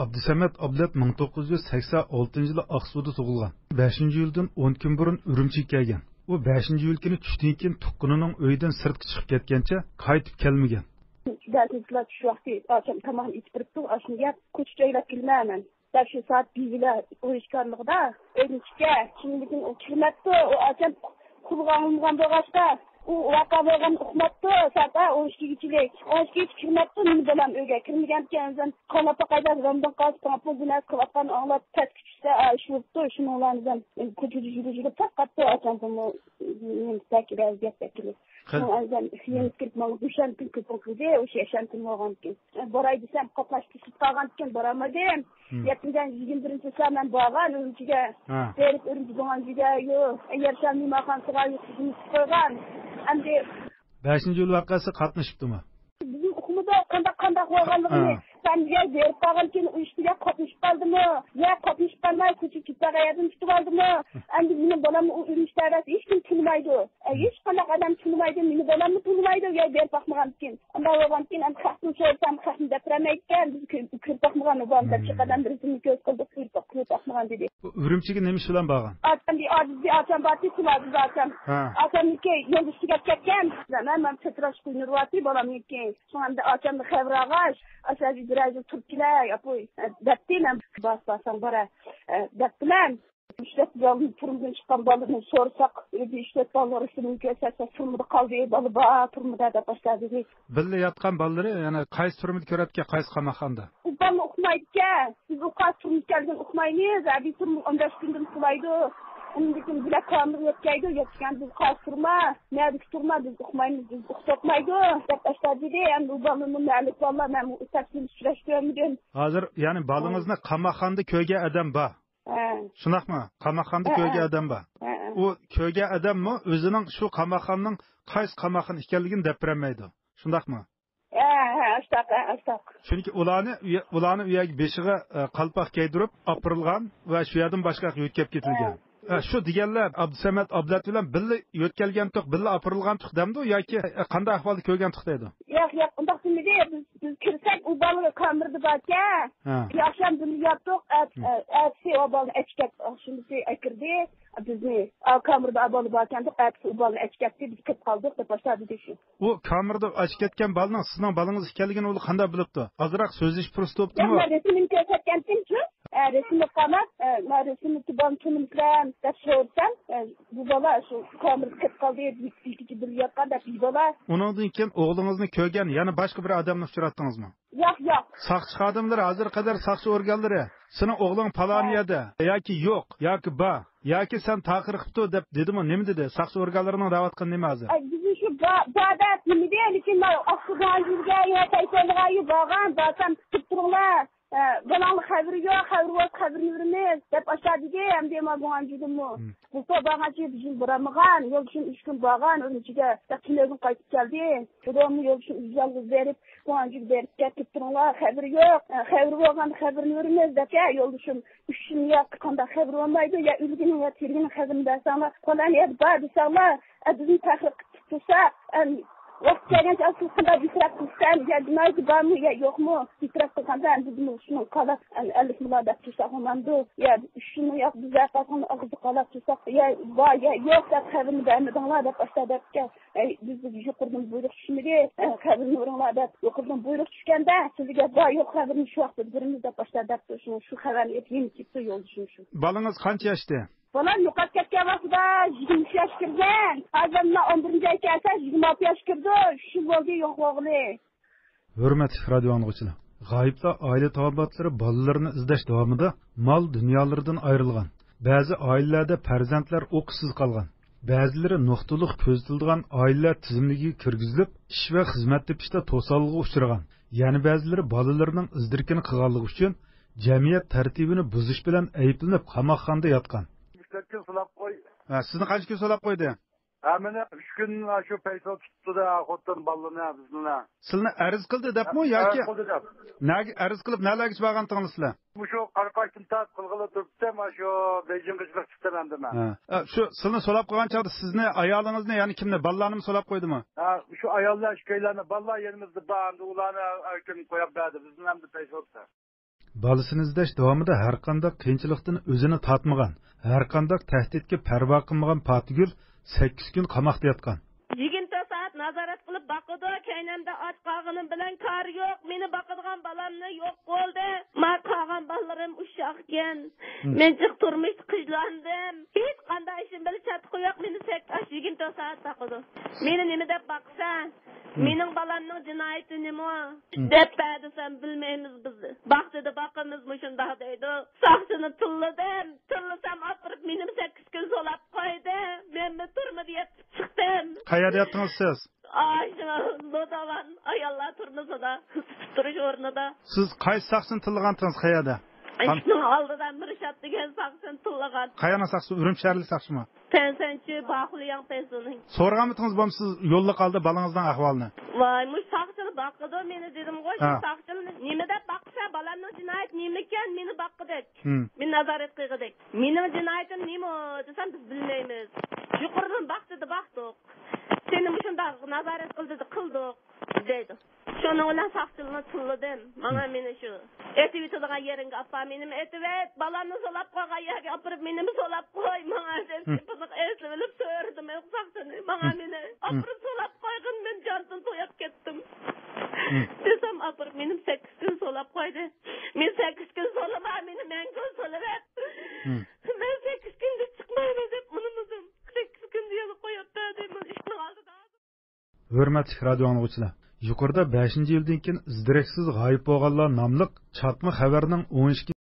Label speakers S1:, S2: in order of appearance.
S1: Abdusamat Ablat 1986-yilda Aqsuda tug'ilgan. 5-yildan 10 kun burun Urumchiga kelgan. U 5-yil kuni tushdan keyin tuqqunining uyidan sirtga chiqib ketgancha qaytib kelmagan.
S2: Belki şu vakti akşam tamam içtiripti. Aslında kuş joylab kelmaman. Şu saat 1'de o işkarlıqda ödünçke kimlikin o kirmetdi. O akşam kullanılgan boğaçta o vaka bo'lgan uxmatdi. Sata 12-chilik. 12 kirmetdi. Men bilan uyga kirmagandan qolapa qayda ramdan qolib tapozuna qilgan anglab tatkitsa shubdi. Shunlardan ko'chada yurib taqatdi akşam bunu men sakiraz gapdi. Azam xiyonat qilib ma'lumotdan ko'pincha o'sha yaşantım olgan ekan. Boray desam qatnashib qolgan ekan, boramadim. Yakından 21-chi men borgan o'ziga. Berib o'rinchi bo'lgan joyda yo'q. Agar mehmonxonaga yo'q qo'ygan. Endi
S1: 5-yil vaqasi qatnashibdimi?
S2: Bizim okumada qanday qo'yganligini sen berib qolgan keyin uyushtiga qatnashib qoldimi? Ya qatnashib qolmay ko'chib ketgandan tutib oldimi? Endi meni bolam u uyushtada hech kim tushunmaydi. Hech qanaqa odam tushunmaydi, meni bolamni tushunmaydi. Ya berib qo'ygan keyin. Unday bo'lgan keyin endi xatni so'rsam xatni dapiramayotgan, biz ko'rib qo'ygan bo'lsa chiqadan birisini ko'z qildik, ko'rib qo'ygan dedi.
S1: Urumchiga nima ish bilan borgan?
S2: Atam bati kuladi zaten. Atamniki yo'lishga ketgan. Men chetrash qo'ynyapti bolamniki. Sonunda atamni xabarag'ash, asabi dirajil turkilar, apoy. Daptiman basam bara. Daptiman. İşte yolun turumdan çıkan balını sorsak, işte balları üstünün kösetse turumda kaldı, balı bağı turumda da başladı.
S1: Bille yatkan balları, yani qaysi turumda köretke, qaysi qamakanda?
S2: Bu balı okumaydı ki, biz o kadar turumda gelgen okumayınız, bir turum 15 gündür kulaydı. Onun için bile kanlı yetkaydı, yetken biz qaysi turma, neredik turma, biz okumayınız, biz okutmaydı. Başladı dedi, yani bu balının mealik valla, ben bu üstesini süreçtiremeydim.
S1: Hazır, yani balınızda qamakanda köyge adam ba. Shunaqmi? Qamoqxonada ko'yga odam bor. U ko'yga odammi o'zining shu qamoqxonning qaysi qamoqxon ekanligini deb bermaydi. Shundaqmi?
S2: Ashtaq.
S1: Chunki ularni uyaga beshiga qalpoq kiydirib, opirilgan va shu yerdan boshqa yo'tkab ketilgan. Shu deganlar Abdusamat Ablat bilan birga yo'tkalgan tuq, birga opirilgan tuq demdi yoki qanday ahvolda ko'rgan tuq deydi?
S2: Yo'q, undaq demadi. Biz kirsak u bolaga kamirdi barka. Yaxsham biz yotdik, atsi o bolani achkab, shunisi akirdi. Bizni kamirda aboli barkanda atsi o bolani achkabdi, biz ketib qoldik deb boshladi deshi.
S1: U kamirda achib ketgan bolaning sizning bolangiz ekanligini u qanday bilibdi? Ozroq so'zlish fursati topdimi?
S2: Men resimini ko'rsatgandim-ku. Resimni qarab, men resimni tubanchinim deb so'rasam, bu bola shu kamirda ketib qoldi, ikki bir yoqqanda bir bola.
S1: Uningdan keyin o'g'lingizni ko'rgan, yana boshqa bir odamni uchratdingizmi?
S2: Yo'q.
S1: Saqchi xodimlari hozir qadar saqchi organlari seni o'g'ling paloniyada yoki yo'q, yoki ba, yoki sen taqir qilibdi deb dedimi? Nima dedi? Saqchi organlarining da'vatqani nima hozir?
S2: Bizni shu badat nima deydi, lekin oqsuganizga yo tayfonga yuborgan, basam turtinglar. Balanın xəbri yox, xəbri yürümez. Dep aşağıdaki hem de ma bu ancudu mu? Bu da bağaçı bizim buramıgan, yol için 3 gün bağan, onun içinde takimlerden kayıp geldi. Bu da mı yol için ücret verip, bu ancudu verip getirip durumlar, xəbri yox. Xəbri olgan, xəbri yürümez deke, yol için 3 gün yakında xəbri olmaydı. Ya ülgünün ya tirginin xəbrini dersanlar, falan ya bağ desanlar, bizim tahrik tutsa, Vaqt kelganda aslında bitirib qilsam, ya nimaga bormi, ya yo'qmi? Bitirib qilganda bizning shuni qalab, alif milada tushaqmandu. Ya shuni yo'q bizga qolgan og'zi qalab tushaq, ya va ya yo'q deb xabarni bermadinglar deb boshlabdi. Bizga yuqordan buyruq tushmadi. Xabarni o'ringlar deb yuqordan buyruq tushganda, sizga va yo'q xabarni shu vaqtda birimiz deb boshlabdi. Shu xabarni yetib ketdi yo'l shu.
S1: Balangiz qancha yoshda?
S2: Bolam yo'qolib ketgan vaqtida 20 yosh kirgan. Hozirda 11 kelsa 26 yosh kirdi. Shu bo'ldi yo'qlig'ini.
S1: Hurmatli radio anglag'uchilar, g'oyiblar oila taobatlari bolalarini izlash davomida mol dunyolaridan ayrilgan. Ba'zi oilalarda farzandlar o'qsiz qolgan. Ba'zilari nuqtaliq ko'ztilgan oilalar tizimligiga kirgizilib, ish va xizmat tepishda to'solg'iga uchragan. Yana ba'zilari bolalarining izdirkini qilganligi uchun jamiyat tartibini buzish bilan ayblanib qamoqxonada yotgan. Sizni qancha kun so'lab qo'ydi?
S3: Meni 3 kun shu payso tutdi-da, xotin ballarni bizni.
S1: Sizni arz qildi debmi yoki? Nega arz qilib nalarga chiqardingiz sizlar?
S3: Shu Qaraqoshdan tap qilg'ili turibdi, mana shu Beijingga chiqib chiqdim men.
S1: Shu sizni so'lab qo'ygan chog'da sizni ayolingizni, ya'ni kimni, ballarni so'lab qo'ydimi?
S3: Shu ayollar, ishkaylarni, ballar yerimizda bor, ularni kim qo'yib berdi, bizni ham payso tutdi.
S1: Balasini izlash davomida har qanday qiyinchilikdan o'zini tatmagan, har qanday tahdidga parvo qilmagan Patigul 8 kun qamoqda yotgan.
S4: 20 saat nazorat qilib baqidi, kaynamda och qolganim bilan kar yo'q. Meni baqadigan balamni yo'q bo'ldi. Men qolgan balalarim ushaqgan. Men jiq turmush qizlandim. Hech qanday ishim bilan chatqi yo'q. Meni 20 saat baqidi. Meni nima deb baqsa? Mening balamning jinoyati nima? Deb desam bilmaymiz biz. Baqtida baqamiz shunday deydi. Saqchini tillasam opirib meni 8 kun solab qo'ydi. Men turma deb chiqdim.
S1: Qayerda yotdingiz siz?
S4: Lodavan ayollar turmasida, turish o'rnida.
S1: Siz qaysi saqchini tillagansiz qayerda?
S4: Ishning oldidan bir shat degan saqchini tillagan.
S1: Qayerda saqchi? Urumsharlik saqchimi?
S4: Pensenchi Baxliyan pensioning.
S1: So'raganmidingiz siz yo'lda qoldi balangizning ahvolini?
S4: Voy, saqchini baqidi meni dedim qo'y, saqchini nima deb baqsa, balamning jinoyat nima ekan, meni baqqidik. Men nazorat qildik. Mening jinoyatim nima desam biz bilmaymiz. Yuqoridan baqdi baqdiq. Seni shunday nazorat qildik deydi. Şunu olan saqchilni tilladim. Mana meni shu. Etib yutadigan yeringa appa menim etivet, balamni solab qo'ygan yerga opirib menimi solab qo'y. Mana deb qiziq eslanib so'rdim saqchini. Mana meni opirib solab qo'ygan, men jondan to'yib ketdim. Desam opirib menim 8 kun solab qo'ydi. Men 8 kun solama, meni mangu solavet. Men 8 kunga chiqmayman deb unutdim. 8 kun diye qo'yib berdim. Ishning oldida.
S1: Hurmatli radio anglag'uchilar, yuqorida 5-yildan keyin izdireksiz g'oyib bo'lganlar nomli chatma xabarning 12